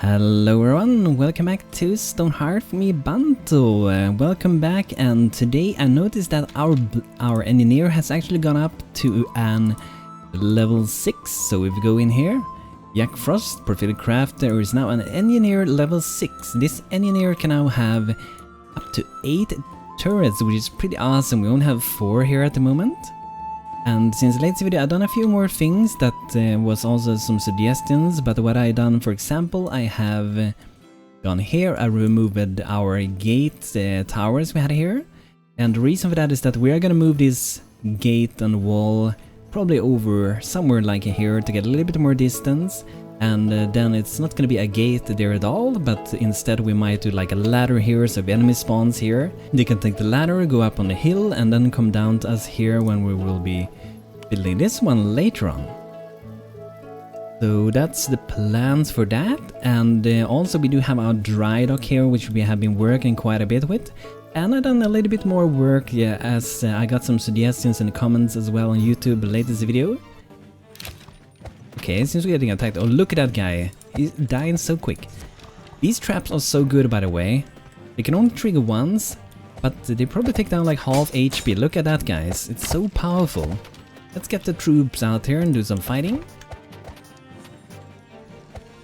Hello everyone, welcome back to Stonehearth me BANTO. Welcome back, and today I noticed that our engineer has actually gone up to an level 6. So if we go in here, Jack Frost, Prophetic Crafter, is now an engineer level 6. This engineer can now have up to 8 turrets, which is pretty awesome. We only have 4 here at the moment. And since the latest video I've done a few more things that was also some suggestions, but what I done, for example, I have gone here, I removed our gate towers we had here, and the reason for that is that we are gonna move this gate and wall probably over somewhere like here to get a little bit more distance, and then it's not gonna be a gate there at all, but instead we might do like a ladder here, so if enemy spawns here, they can take the ladder, go up on the hill, and then come down to us here when we will be building this one later on. So that's the plans for that, and also we do have our dry dock here, which we have been working quite a bit with, and I've done a little bit more work, yeah, as I got some suggestions in the comments as well on YouTube, the latest video. Okay, since we're getting attacked, oh look at that guy, he's dying so quick. These traps are so good, by the way. They can only trigger once, but they probably take down like half HP. Look at that, guys, it's so powerful. Let's get the troops out here and do some fighting.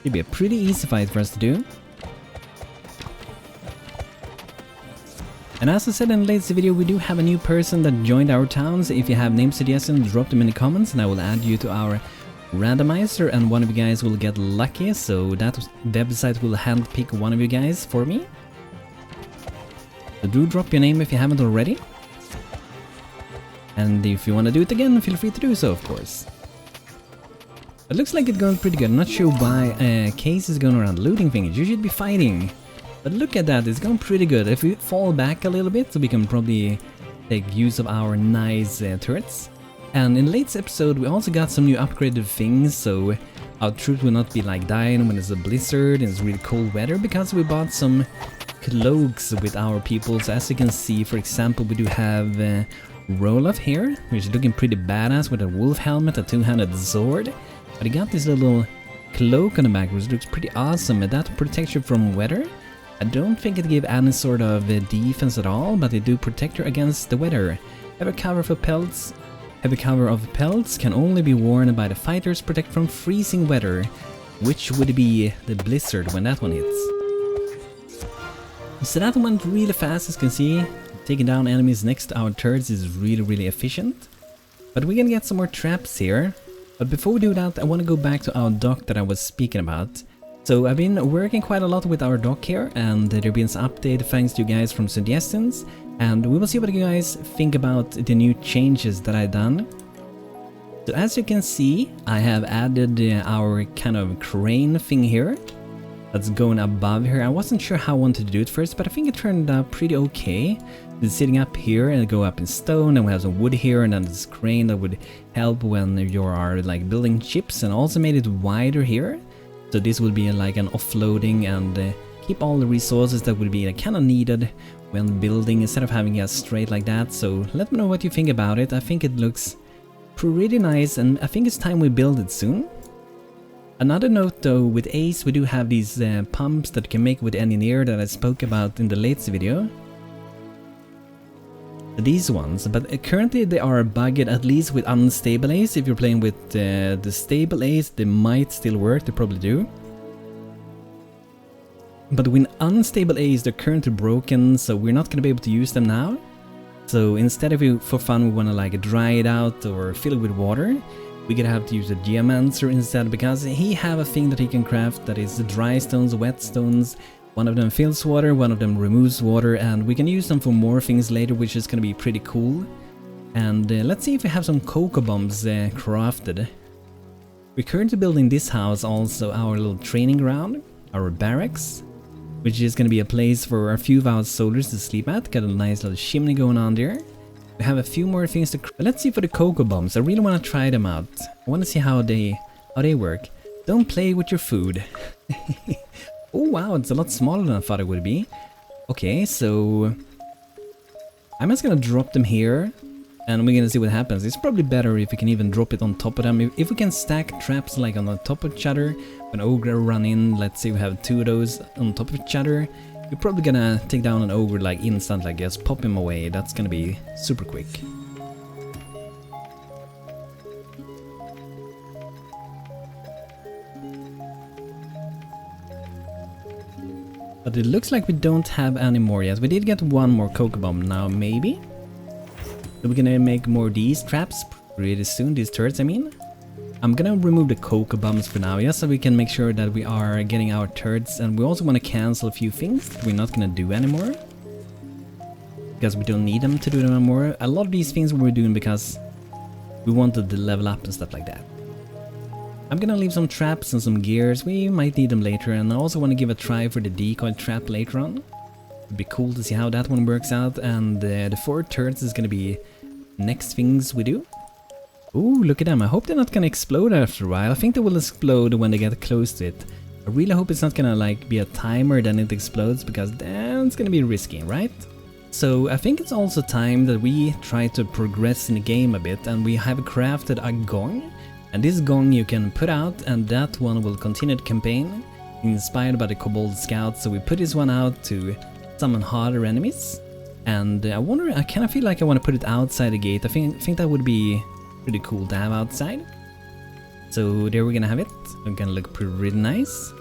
It'll be a pretty easy fight for us to do. And as I said in the latest video, we do have a new person that joined our towns. If you have name suggestions, drop them in the comments and I will add you to our randomizer, and one of you guys will get lucky, so that website will handpick one of you guys for me. So do drop your name if you haven't already. And if you want to do it again, feel free to do so, of course. It looks like it's going pretty good. I'm not sure why Case is going around looting things. You should be fighting. But look at that, it's going pretty good. If we fall back a little bit, so we can probably take use of our nice turrets. And in the latest episode, we also got some new upgraded things, so our troops will not be like dying when it's a blizzard and it's really cold weather, because we bought some cloaks with our people. So as you can see, for example, we do have Roloff here, which is looking pretty badass with a wolf helmet, a two-handed sword. But he got this little cloak on the back, which looks pretty awesome, and that protects you from weather. I don't think it gives any sort of defense at all, but they do protect you against the weather. Heavy cover for pelts. Heavy cover of pelts can only be worn by the fighters, protect from freezing weather, which would be the blizzard when that one hits. So that went really fast, as you can see. Taking down enemies next to our turrets is really efficient. But we're gonna get some more traps here. But before we do that, I want to go back to our dock that I was speaking about. So I've been working quite a lot with our dock here, and there have been some updates thanks to you guys from suggestions. And we will see what you guys think about the new changes that I've done. So as you can see, I have added our kind of crane thing here. That's going above here. I wasn't sure how I wanted to do it first, but I think it turned out pretty okay. It's sitting up here and go up in stone, and we have some wood here, and then this crane that would help when you are like building ships, and also made it wider here. So this will be like an offloading and keep all the resources that would be kind of needed when building, instead of having it straight like that. So let me know what you think about it. I think it looks pretty nice, and I think it's time we build it soon. Another note though, with Ace we do have these pumps that you can make with Engineer that I spoke about in the latest video. These ones, but currently they are bugged, at least with unstable Ace. If you're playing with the stable Ace, they might still work, they probably do. But with unstable Ace, they're currently broken, so we're not gonna be able to use them now. So instead, if we, for fun, we wanna like dry it out or fill it with water, we're gonna have to use a Geomancer instead, because he have a thing that he can craft that is dry stones, wet stones. One of them fills water, one of them removes water, and we can use them for more things later, which is gonna be pretty cool. And let's see if we have some cocoa bombs crafted. We're currently building this house, also our little training ground, our barracks, which is gonna be a place for a few of our soldiers to sleep at. Got a nice little chimney going on there. We have a few more things to let's see for the cocoa bombs. I really want to try them out. I want to see how they work. Don't play with your food. Oh wow, it's a lot smaller than I thought it would be. Okay, so I'm just gonna drop them here. And we're gonna see what happens. It's probably better if we can even drop it on top of them. If we can stack traps like on the top of each other, when ogre run in, let's say we have 2 of those on top of each other, you're probably gonna take down an ogre like instant, like just pop him away. That's gonna be super quick. But it looks like we don't have any more yet. We did get one more cocoa bomb now, maybe? So we're gonna make more of these traps pretty soon, these turrets I mean. I'm gonna remove the cocoa bombs for now, just so we can make sure that we are getting our turrets, and we also want to cancel a few things that we're not gonna do anymore. Because we don't need them to do them anymore. A lot of these things we're doing because we wanted to level up and stuff like that. I'm gonna leave some traps and some gears, we might need them later, and I also want to give a try for the decoy trap later on. It'd be cool to see how that one works out, and the 4 turrets is gonna be next things we do. Ooh, look at them. I hope they're not gonna explode after a while. I think they will explode when they get close to it. I really hope it's not gonna like be a timer then it explodes, because that's gonna be risky, right? So I think it's also time that we try to progress in the game a bit, and we have crafted a gong. And this gong you can put out, and that one will continue the campaign, inspired by the Kobold scouts. So we put this one out to summon harder enemies. And I kind of feel like I want to put it outside the gate. I think that would be pretty cool to have outside. So there we're gonna have it. It's gonna look pretty nice.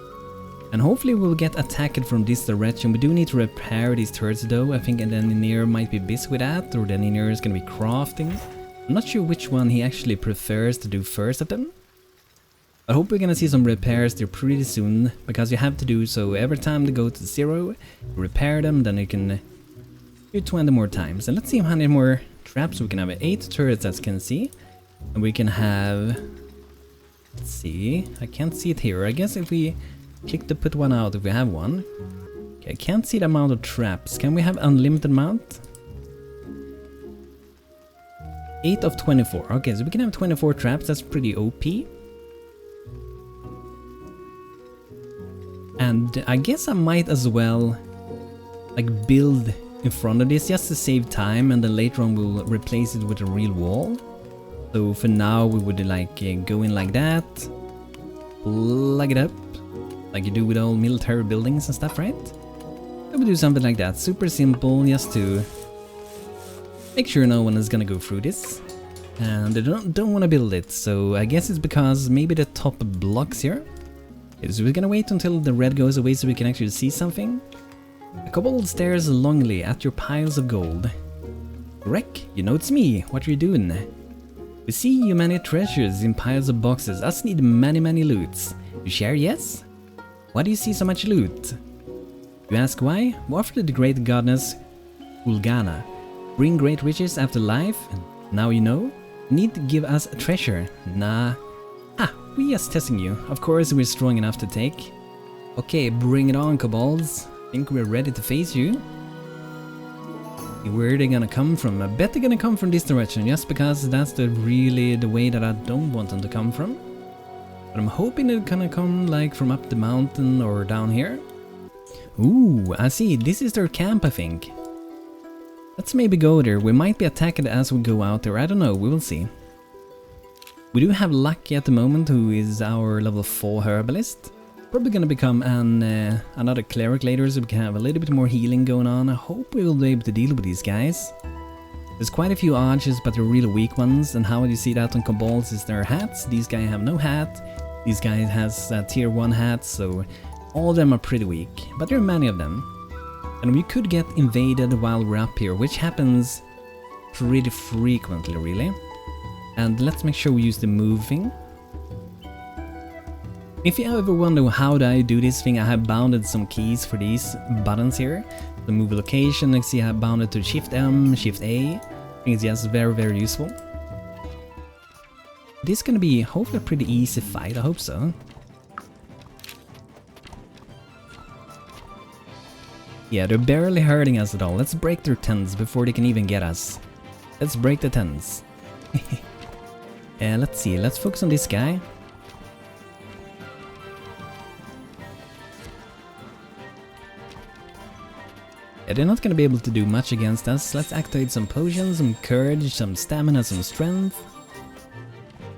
And hopefully we'll get attacked from this direction. We do need to repair these turrets though. I think the engineer might be busy with that, or the engineer is gonna be crafting. I'm not sure which one he actually prefers to do first of them. I hope we're gonna see some repairs there pretty soon, because you have to do so every time they go to 0, repair them, then you can do 20 more times. And let's see how many more traps we can have. 8 turrets as you can see. And we can have... Let's see, I can't see it here. I guess if we click to put one out, if we have one. Okay, I can't see the amount of traps. Can we have unlimited amount? 8 of 24. Okay, so we can have 24 traps. That's pretty OP. And I guess I might as well like build in front of this just to save time, and then later on we'll replace it with a real wall. So for now we would like go in like that, plug it up, like you do with all military buildings and stuff, right? So we do something like that, super simple, just to make sure no one is gonna go through this. And they don't want to build it, so I guess it's because maybe the top blocks here. Okay, so we're gonna wait until the red goes away so we can actually see something. A kobold stares longingly at your piles of gold. Wreck, you know it's me, what are you doing? We see you many treasures in piles of boxes, us need many loots. You share, yes? Why do you see so much loot? You ask why? Well, after the great goddess Ulgana bring great riches after life, and now you know? You need to give us a treasure. Nah. Ah, we just testing you. Of course we're strong enough to take. Okay, bring it on, kobolds. Think we're ready to face you. Where are they gonna come from? I bet they're gonna come from this direction, just because that's really the way that I don't want them to come from. But I'm hoping they're gonna come like from up the mountain or down here. Ooh, I see. This is their camp, I think. Let's maybe go there. We might be attacked as we go out there. I don't know. We will see. We do have Lucky at the moment, who is our level 4 herbalist. Probably gonna become another cleric later, so we can have a little bit more healing going on. I hope we will be able to deal with these guys. There's quite a few archers, but they're really weak ones. And how do you see that on kobolds is their hats. These guys have no hat. These guys has tier 1 hats, so all of them are pretty weak. But there are many of them. And we could get invaded while we're up here, which happens pretty frequently, really. And let's make sure we use the move thing. If you ever wonder how do I do this thing, I have bounded some keys for these buttons here. The move location, you see I have bounded to Shift M, Shift A. I think it's just very useful. This is gonna be hopefully a pretty easy fight, I hope so. Yeah, they're barely hurting us at all. Let's break their tents before they can even get us. Let's break the tents. Let's see, let's focus on this guy. Yeah, they're not gonna be able to do much against us. Let's activate some potions, some courage, some stamina, some strength.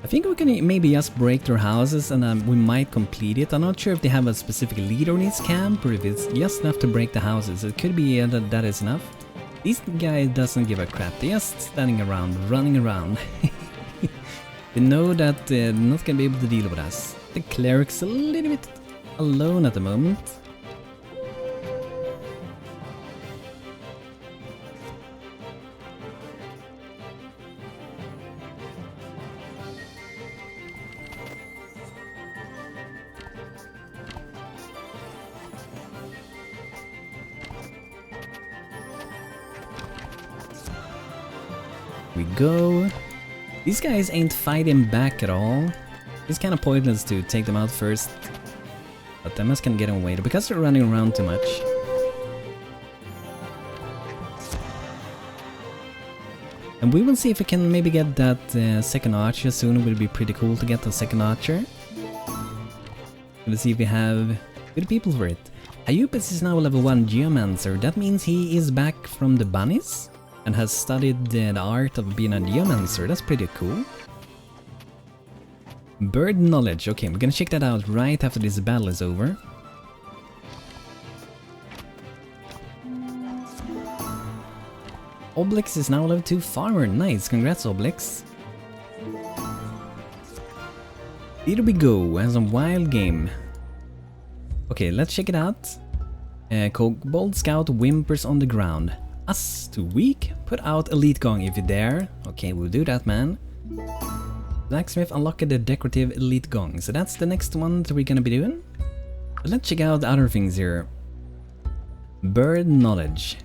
I think we can maybe just break their houses and we might complete it. I'm not sure if they have a specific leader in this camp or if it's just enough to break the houses. It could be that is enough. This guy doesn't give a crap. They're just standing around, running around. They know that they're not gonna be able to deal with us. The cleric's a little bit alone at the moment. We go. These guys ain't fighting back at all. It's kind of pointless to take them out first. But them can get away because they're running around too much. And we will see if we can maybe get that second archer soon. It would be pretty cool to get the second archer. Let's see if we have good people for it. Ayupis is now level 1 Geomancer. That means he is back from the bunnies and has studied the art of being a Geomancer. That's pretty cool. Bird knowledge. Okay, we're gonna check that out right after this battle is over. Oblix is now level 2 farmer. Nice, congrats Oblix. Here we go, and some wild game. Okay, let's check it out. Kobold scout whimpers on the ground. Us too weak? Put out elite gong if you dare. Okay, we'll do that, man. Blacksmith unlocked the decorative elite gong. So that's the next one that we're gonna be doing. But let's check out the other things here. Bird knowledge.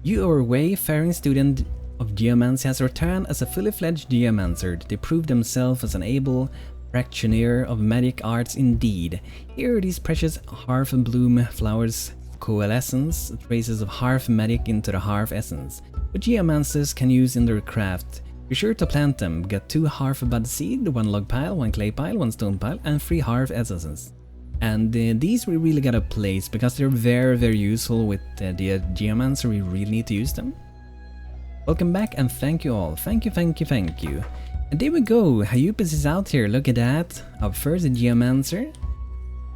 You, a wayfaring student of Geomancy, has returned as a fully fledged Geomancer. They prove themselves as an able practitioner of magic arts indeed. Here are these precious hearth and bloom flowers. Coalescence, traces of hearth magic into the hearth essence, which Geomancers can use in their craft. Be sure to plant them. Get 2 hearth bud seed, 1 log pile, 1 clay pile, 1 stone pile, and 3 hearth essences. And these we really gotta place because they're very useful with the Geomancer. We really need to use them. Welcome back and thank you all. Thank you. And there we go. Ayupis is out here. Look at that. Up first, the Geomancer.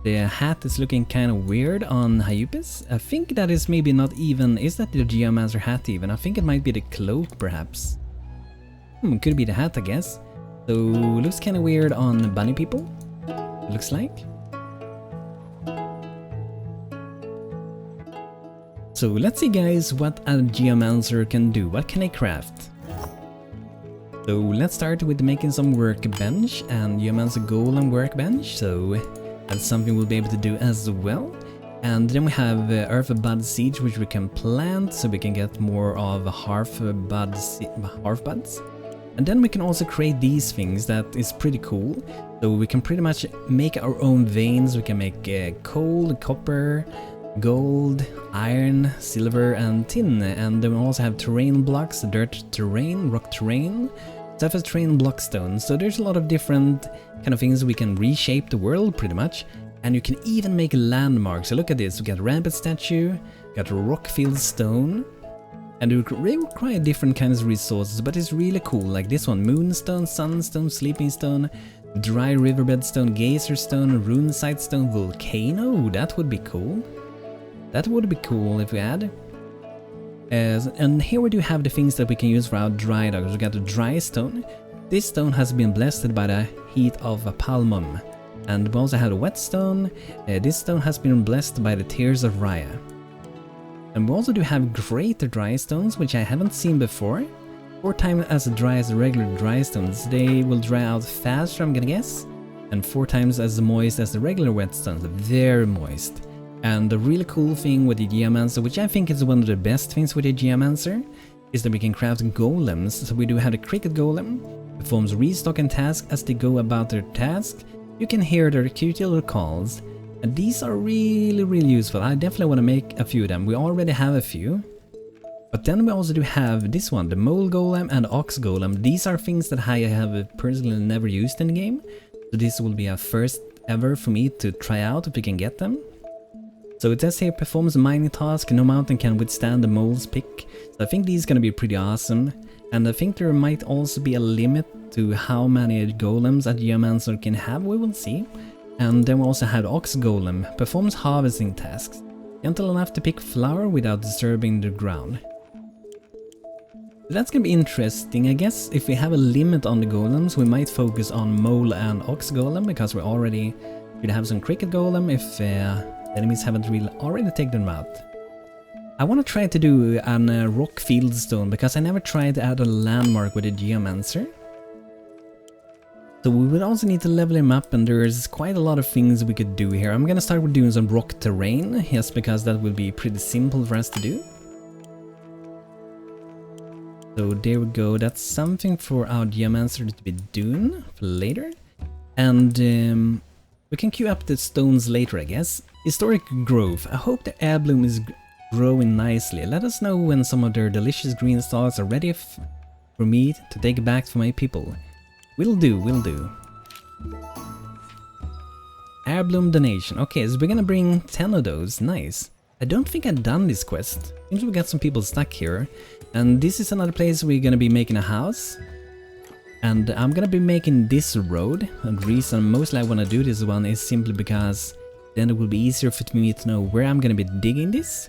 The hat is looking kind of weird on Ayupis. I think that is maybe not even... Is that the Geomancer hat even? I think it might be the cloak perhaps. Could be the hat, I guess. So, looks kind of weird on bunny people. Looks like. So let's see guys what a Geomancer can do. What can I craft? So let's start with making some workbench and Geomancer Golem workbench. So that's something we'll be able to do as well. And then we have Earth Bud Seeds, which we can plant so we can get more of hearth buds. And then we can also create these things that is pretty cool. So we can pretty much make our own veins. We can make coal, copper, gold, iron, silver and tin. And then we also have terrain blocks, dirt terrain, rock terrain, surface terrain, block stone. So there's a lot of different kind of things we can reshape the world pretty much. And you can even make landmarks. So look at this, we got rabbit statue, got rockfield stone. And they require different kinds of resources, but it's really cool. Like this one, moonstone, sunstone, sleeping stone, dry riverbed stone, geyser stone, rune site stone, volcano. That would be cool. That would be cool if we had. And here we do have the things that we can use for our dry dogs. We got the dry stone. This stone has been blessed by the heat of a palmum. And we also have the wet stone. This stone has been blessed by the tears of Raya. And we also do have greater dry stones, which I haven't seen before. 4 times as dry as the regular dry stones. They will dry out faster, I'm gonna guess. And 4 times as moist as the regular wet stones. Very moist. And the really cool thing with the Geomancer, which I think is one of the best things with the Geomancer, is that we can craft golems. So we do have the cricket golem. Performs restock and task as they go about their task. You can hear their cute little calls. And these are really useful. I definitely want to make a few of them. We already have a few. But then we also do have this one, the mole golem and ox golem. These are things that I have personally never used in the game. So this will be a first ever for me to try out if we can get them. So it says here, performs a mining task, no mountain can withstand the mole's pick. So I think these is gonna be pretty awesome. And I think there might also be a limit to how many golems a Geomancer can have, we will see. And then we also have Ox Golem, performs harvesting tasks. Gentle enough to pick flour without disturbing the ground. So that's gonna be interesting. I guess if we have a limit on the golems, we might focus on Mole and Ox Golem, because we already should have some Cricket Golem if enemies haven't really already taken them out. I want to try to do a rock fieldstone, because I never tried to add a landmark with a Geomancer. So we would also need to level him up, and there's quite a lot of things we could do here. I'm gonna start with doing some rock terrain, just because that will be pretty simple for us to do. So there we go, that's something for our Geomancer to be doing for later. And we can queue up the stones later, I guess. Historic growth. I hope the air bloom is growing nicely. Let us know when some of their delicious green stalks are ready for me to take back to my people. Will do, will do. Air bloom donation. Okay, so we're gonna bring 10 of those. Nice. I don't think I've done this quest. Seems we got some people stuck here. And this is another place we're gonna be making a house. And I'm gonna be making this road. And the reason mostly I wanna do this one is simply because then it will be easier for me to know where I'm gonna be digging this.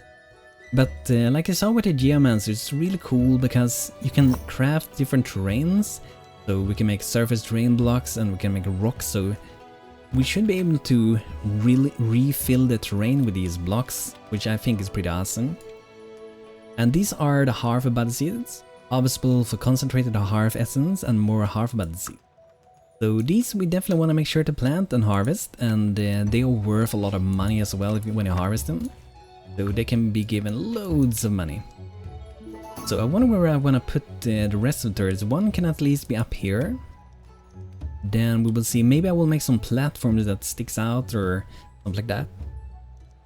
But like I saw with the Geomancer, it's really cool because you can craft different terrains. So we can make surface terrain blocks and we can make rocks, so we should be able to really refill the terrain with these blocks, which I think is pretty awesome. And these are the Hearth Bud seeds, harvestable for concentrated Hearth essence and more Hearth Bud seeds. So these we definitely want to make sure to plant and harvest, and they are worth a lot of money as well when you harvest them. So they can be given loads of money. So I wonder where I want to put the rest of the turrets. One can at least be up here. Then we will see, maybe I will make some platforms that sticks out or something like that,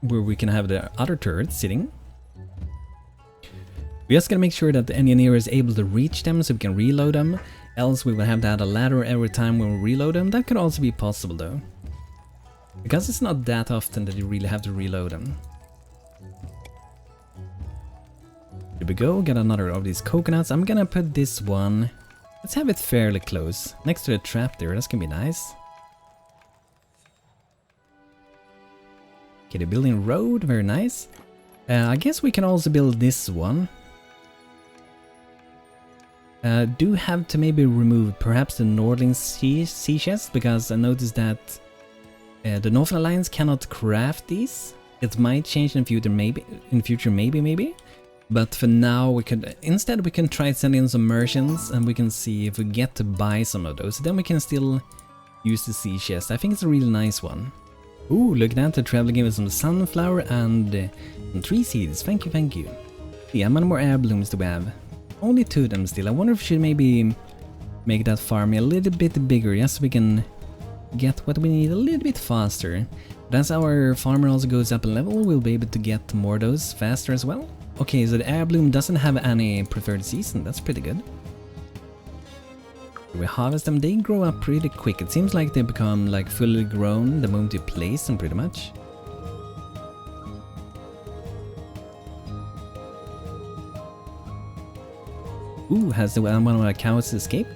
where we can have the other turrets sitting. We just gotta make sure that the engineer is able to reach them so we can reload them, else we will have to add a ladder every time when we reload them. That could also be possible though, because it's not that often that you really have to reload them. Here we go, got another of these coconuts. I'm gonna put this one, let's have it fairly close, next to the trap there, that's gonna be nice. Okay, the building road, very nice. I guess we can also build this one. Do have to maybe remove perhaps the Northern sea chest, because I noticed that the Northern Alliance cannot craft these. It might change in future, maybe. But for now, we can try sending in some merchants, and we can see if we get to buy some of those. Then we can still use the sea chest. I think it's a really nice one. Ooh, look at that! The traveler gave us some sunflower and some tree seeds. Thank you, thank you. Yeah, how many more air blooms do we have? Only 2 of them still. I wonder if we should maybe make that farm a little bit bigger, just so we can get what we need a little bit faster. But as our farmer also goes up a level, we'll be able to get more of those faster as well. Okay, so the air bloom doesn't have any preferred season, that's pretty good. We harvest them, they grow up pretty quick. It seems like they become like fully grown the moment you place them pretty much. Ooh, has the one of our cows escaped?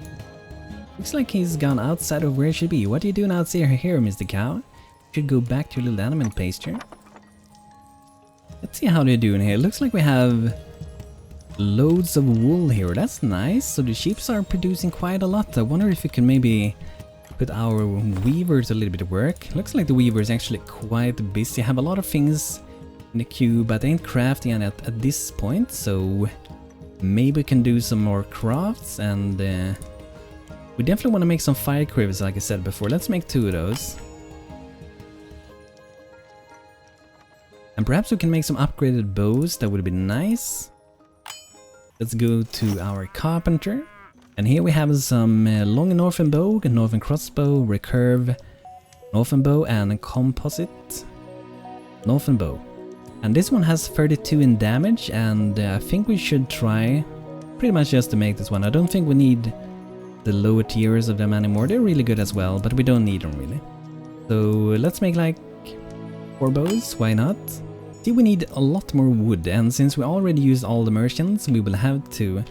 Looks like he's gone outside of where he should be. What are you doing outside here, Mr. Cow? You should go back to your little animal pasture. Let's see how they're doing here. Looks like we have loads of wool here. That's nice. So the sheep are producing quite a lot. I wonder if we can maybe put our weavers a little bit of work. Looks like the weaver is actually quite busy. I have a lot of things in the queue, but I ain't crafting at this point. So maybe we can do some more crafts, and we definitely want to make some fire quivers like I said before. Let's make 2 of those. And perhaps we can make some upgraded bows, that would be nice. Let's go to our carpenter. And here we have some long northern bow, northern crossbow, recurve, northern bow, and a composite northern bow. And this one has 32 in damage, and I think we should try pretty much just to make this one. I don't think we need the lower tiers of them anymore. They're really good as well, but we don't need them really. So let's make like 4 bows, why not? See, we need a lot more wood, and since we already used all the merchants, we will have to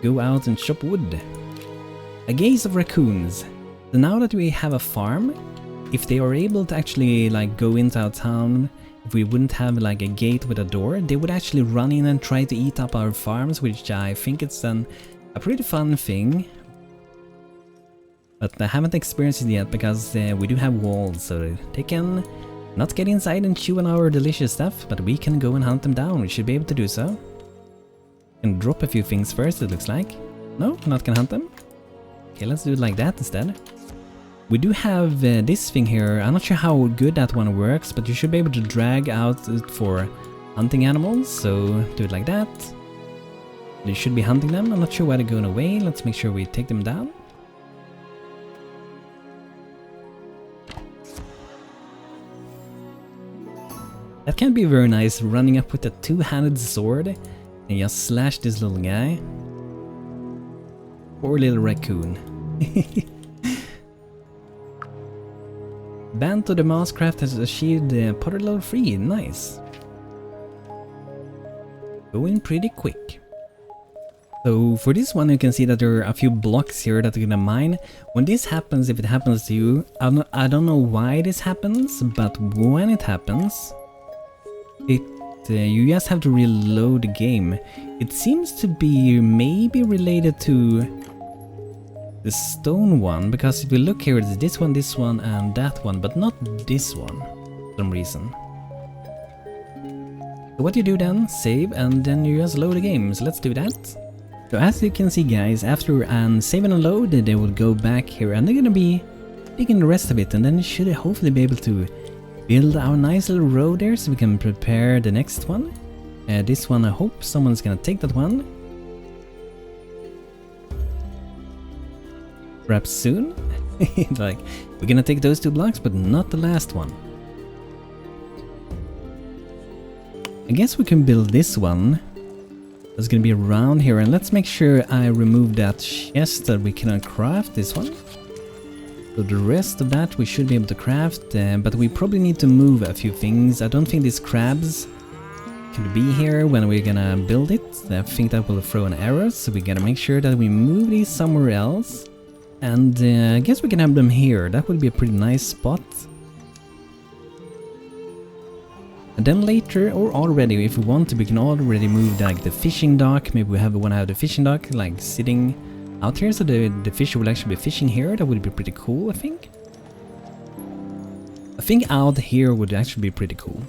go out and chop wood. A gaze of raccoons. So now that we have a farm, if they are able to actually like go into our town, if we wouldn't have like a gate with a door, they would actually run in and try to eat up our farms, which I think it's a pretty fun thing. But I haven't experienced it yet because we do have walls, so they can not get inside and chew on our delicious stuff, but we can go and hunt them down. We should be able to do so. Can drop a few things first, it looks like. No, we're not gonna hunt them. Okay, let's do it like that instead. We do have this thing here. I'm not sure how good that one works, but you should be able to drag out for hunting animals, so do it like that. You should be hunting them. I'm not sure why they're going away. Let's make sure we take them down. That can be very nice, running up with a two-handed sword and just slash this little guy. Poor little raccoon. BANTO the Maskcraft has achieved Potter level 3, nice. Going pretty quick. So for this one you can see that there are a few blocks here that are gonna mine. When this happens, if it happens to you, I don't know why this happens, but when it happens, you just have to reload the game. It seems to be maybe related to the stone one, because if we look here, it's this one, and that one, but not this one, for some reason. So what you do then, save, and then you just load the game, so let's do that. So as you can see guys, after save and load, they will go back here, and they're gonna be digging the rest of it, and then you should hopefully be able to build our nice little road there, so we can prepare the next one. This one, I hope someone's gonna take that one. Perhaps soon. Like, we're gonna take those 2 blocks, but not the last one. I guess we can build this one. That's gonna be around here, and let's make sure I remove that chest that we cannot craft this one. So the rest of that we should be able to craft, but we probably need to move a few things. I don't think these crabs can be here when we're gonna build it. I think that will throw an error, so we gotta make sure that we move these somewhere else. And I guess we can have them here. That would be a pretty nice spot. And then later, or already, if we want to, we can already move like the fishing dock. Maybe we want to have the fishing dock like sitting out here, so the fish will actually be fishing here. That would be pretty cool, I think. I think out here would actually be pretty cool.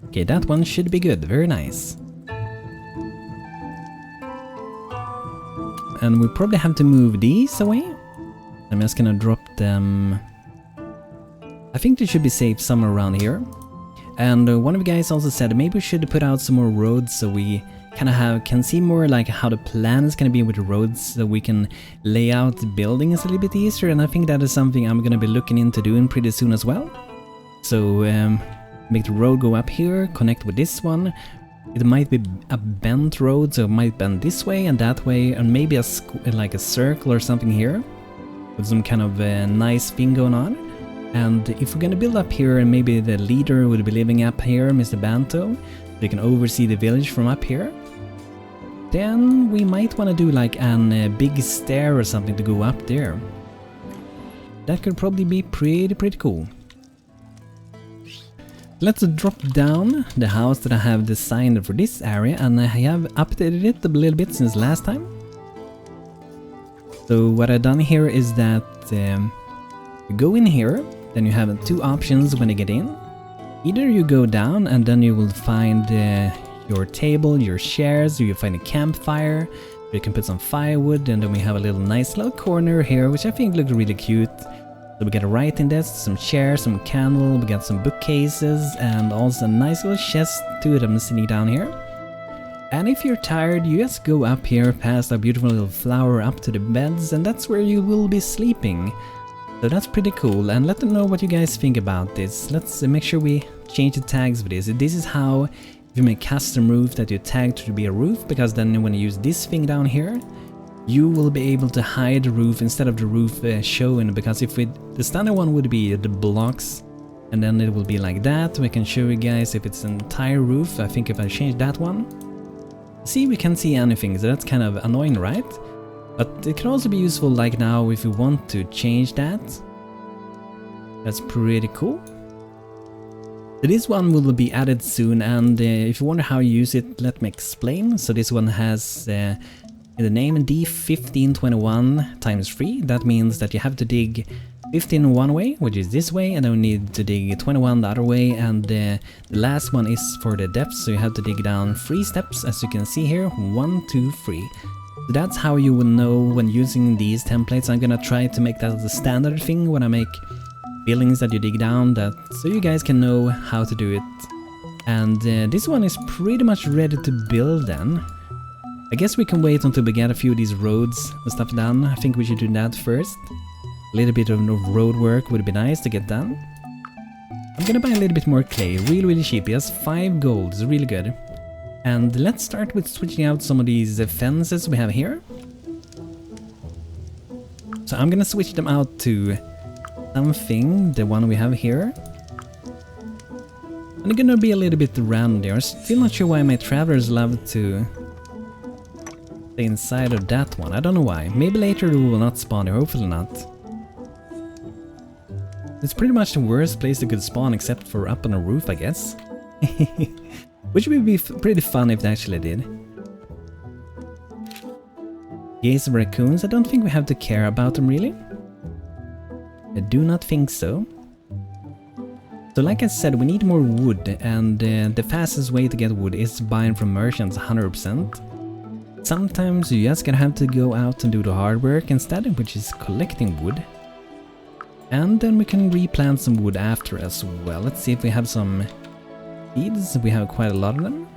Okay, that one should be good. Very nice. And we probably have to move these away. I'm just gonna drop them. I think they should be safe somewhere around here. And one of you guys also said maybe we should put out some more roads, so we kind of can see more like how the plan is gonna be with the roads, so we can lay out the buildings a little bit easier. And I think that is something I'm gonna be looking into doing pretty soon as well. So make the road go up here, connect with this one. It might be a bent road, so it might bend this way and that way, and maybe like a circle or something here, with some kind of nice thing going on. And if we're gonna build up here, and maybe the leader would be living up here, Mr. Banto, they can oversee the village from up here, then we might want to do like a big stair or something to go up there. That could probably be pretty cool. Let's drop down the house that I have designed for this area, and I have updated it a little bit since last time. So what I've done here is that you go in here, then you have 2 options when you get in. Either you go down and then you will find your table, your chairs, or you find a campfire, you can put some firewood, and then we have a nice little corner here, which I think looks really cute. So we got a writing desk, some chairs, some candle, we got some bookcases, and also a nice little chest, 2 of them sitting down here. And if you're tired, you just go up here past a beautiful little flower up to the beds, and that's where you will be sleeping. So that's pretty cool, and let them know what you guys think about this. Let's make sure we change the tags for this. This is how you make custom roof that you tag to be a roof, because then when you use this thing down here, you will be able to hide the roof instead of the roof showing, because if the standard one would be the blocks and then it will be like that. We can show you guys if it's an entire roof. I think if I change that one, see, we can't see anything, so that's kind of annoying, right? But it can also be useful like now if you want to change that. That's pretty cool. So this one will be added soon, and if you wonder how you use it, let me explain. So this one has in the name D1521 times 3. That means that you have to dig 15 one way, which is this way, and then we need to dig 21 the other way, and the last one is for the depth, so you have to dig down 3 steps, as you can see here, 1, 2, 3. So that's how you will know when using these templates. I'm gonna try to make that as a standard thing when I make buildings that you dig down, that so you guys can know how to do it. And this one is pretty much ready to build then. I guess we can wait until we get a few of these roads and stuff done. I think we should do that first. A little bit of road work would be nice to get done. I'm gonna buy a little bit more clay, really cheap. He has 5 gold, it's really good. And let's start with switching out some of these fences we have here. So I'm gonna switch them out to something, the one we have here. And it's gonna be a little bit random there. I'm still not sure why my travelers love to stay inside of that one. I don't know why. Maybe later we will not spawn here, hopefully not. It's pretty much the worst place they could spawn except for up on a roof, I guess. Which would be pretty fun if they actually did. Gaze of raccoons, I don't think we have to care about them really. I do not think so. So like I said, we need more wood, and the fastest way to get wood is buying from merchants 100%. Sometimes you just gonna have to go out and do the hard work instead, which is collecting wood. And then we can replant some wood after as well. Let's see if we have some seeds. We have quite a lot of them.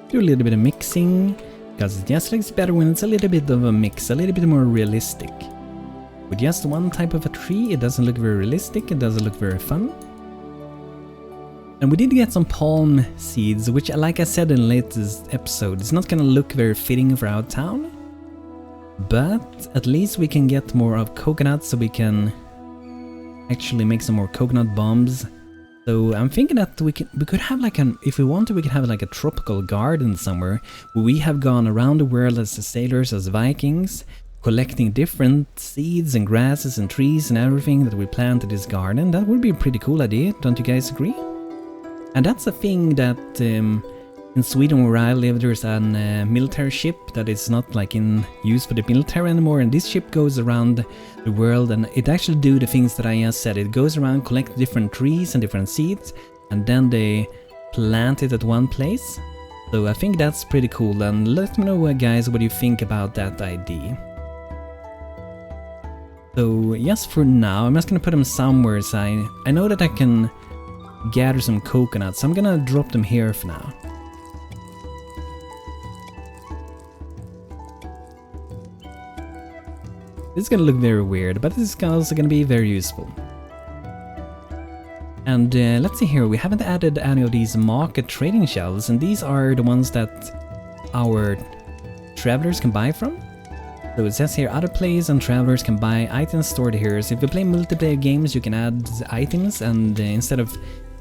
Do a little bit of mixing, because it just looks better when it's a little bit of a mix, a little bit more realistic. With just one type of a tree, it doesn't look very realistic, it doesn't look very fun. And we did get some palm seeds, which, like I said in the latest episode, it's not gonna look very fitting for our town. But at least we can get more of coconuts, so we can actually make some more coconut bombs. So I'm thinking that we could have like if we want to, we could have like a tropical garden somewhere, where we have gone around the world as the sailors, as Vikings, collecting different seeds and grasses and trees and everything that we plant in this garden. That would be a pretty cool idea, don't you guys agree? And that's a thing that in Sweden where I live, there's a military ship that is not like in use for the military anymore, and this ship goes around the world and it actually do the things that I just said. It goes around, collect different trees and different seeds, and then they plant it at one place. So I think that's pretty cool, and let me know guys what you think about that idea. So yes, for now I'm just gonna put them somewhere, so I know that I can gather some coconuts, so I'm gonna drop them here for now. This is gonna look very weird, but this is also gonna be very useful. And let's see here, we haven't added any of these market trading shelves, and these are the ones that our travelers can buy from. So it says here, other players and travelers can buy items stored here. So if you play multiplayer games, you can add items, and instead of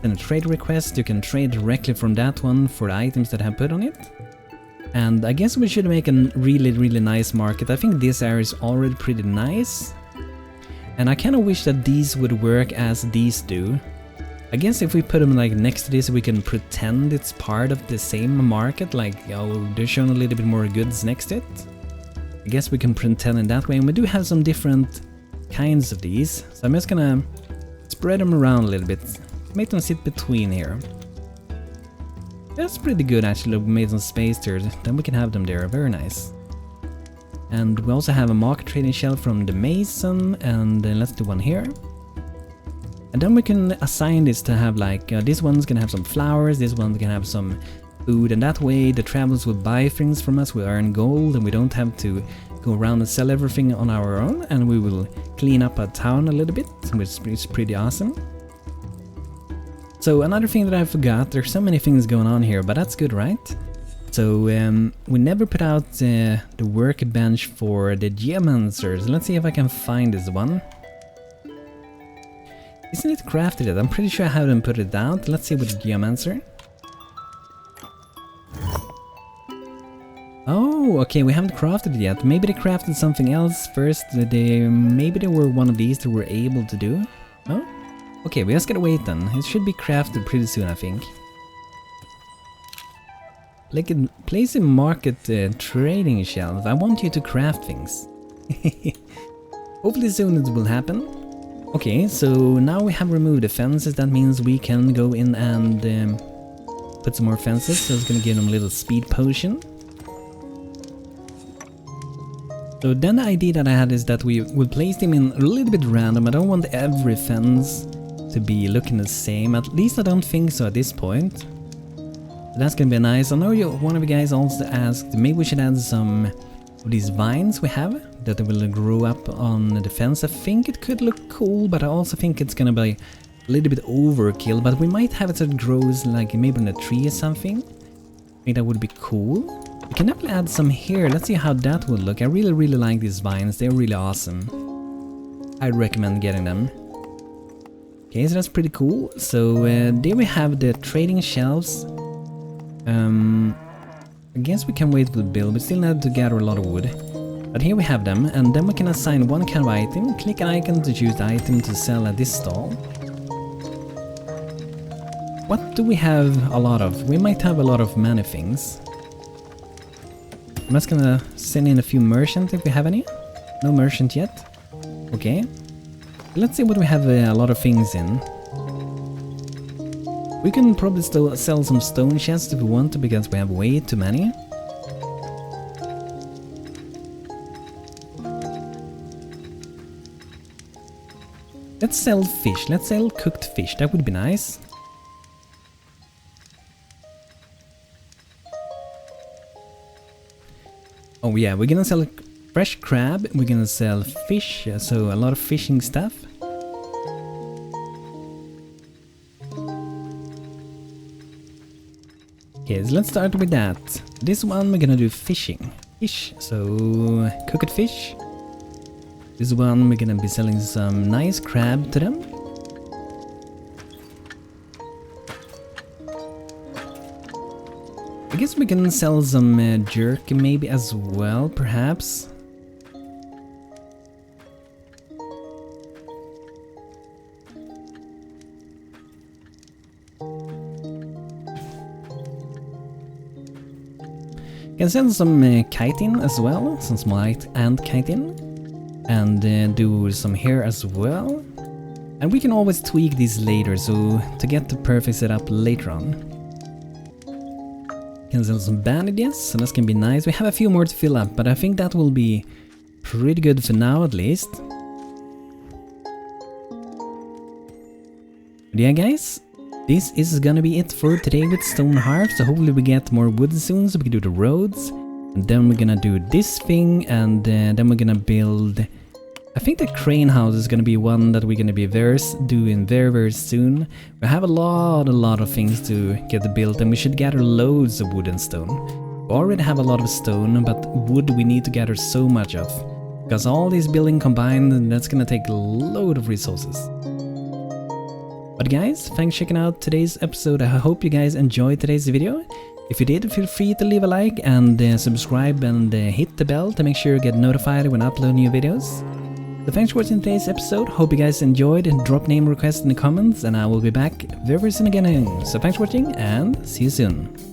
sending a trade request, you can trade directly from that one for the items that I have put on it. And I guess we should make a really nice market. I think this area is already pretty nice. And I kind of wish that these would work as these do. I guess if we put them like next to this, we can pretend it's part of the same market, like, oh, they're showing a little bit more goods next to it. I guess we can pretend in that way, and we do have some different kinds of these. So I'm just gonna spread them around a little bit, make them sit between here. That's pretty good actually, we made some space there, then we can have them there, very nice. And we also have a market trading shelf from the Mason, and let's do one here. And then we can assign this to have like, this one's gonna have some flowers, this one can have some food, and that way the travelers will buy things from us, we earn gold, and we don't have to go around and sell everything on our own, and we will clean up our town a little bit, which is pretty awesome. So another thing that I forgot, there's so many things going on here, but that's good, right? So we never put out the workbench for the Geomancers. Let's see if I can find this one. Isn't it crafted yet? I'm pretty sure I haven't put it out. Let's see with the Geomancer. Oh, okay, we haven't crafted it yet. Maybe they crafted something else first. Maybe they were one of these that were able to do. Oh? Okay, we just gotta wait then. It should be crafted pretty soon, I think. Like place a market trading shelf. I want you to craft things. Hopefully soon it will happen. Okay, so now we have removed the fences. That means we can go in and put some more fences. So it's gonna give them a little speed potion. So then the idea that I had is that we will place them in a little bit random. I don't want every fence to be looking the same. At least I don't think so at this point. That's gonna be nice. I know one of you guys also asked maybe we should add some of these vines we have that will grow up on the fence. I think it could look cool, but I also think it's gonna be a little bit overkill. But we might have it so it grows like maybe in a tree or something. I think that would be cool. We can definitely add some here. Let's see how that would look. I really like these vines. They're really awesome. I'd recommend getting them. Okay, so that's pretty cool. So there we have the trading shelves. I guess we can wait for the build. We still need to gather a lot of wood. But here we have them, and then we can assign one kind of item. Click an icon to choose the item to sell at this stall. What do we have a lot of? We might have a lot of many things. I'm just gonna send in a few merchants if we have any. No merchant yet. Okay. Let's see what we have a lot of things in. We can probably still sell some stone chests if we want to, because we have way too many. Let's sell fish. Let's sell cooked fish. That would be nice. Oh yeah, we're gonna sell fresh crab, we're gonna sell fish, so a lot of fishing stuff. Okay, so let's start with that. This one we're gonna do fishing. Fish, so cooked fish. This one we're gonna be selling some nice crab to them. I guess we can sell some jerky maybe as well, perhaps. Can sell some chitin as well, some smite and chitin. And do some here as well. And we can always tweak these later, so to get the perfect setup later on. Can sell some bandages, so that's gonna be nice. We have a few more to fill up, but I think that will be pretty good for now at least. But yeah guys, this is gonna be it for today with Stonehearth. So hopefully we get more wood soon so we can do the roads. And then we're gonna do this thing, and then we're gonna build... I think the crane house is gonna be one that we're gonna be doing very soon. We have a lot of things to get built, and we should gather loads of wood and stone. We already have a lot of stone, but wood we need to gather so much of. Because all these building combined, that's gonna take a load of resources. But guys, thanks for checking out today's episode. I hope you guys enjoyed today's video. If you did, feel free to leave a like and subscribe and hit the bell to make sure you get notified when I upload new videos. So thanks for watching today's episode. Hope you guys enjoyed. Drop name requests in the comments, and I will be back very soon again. So thanks for watching, and see you soon.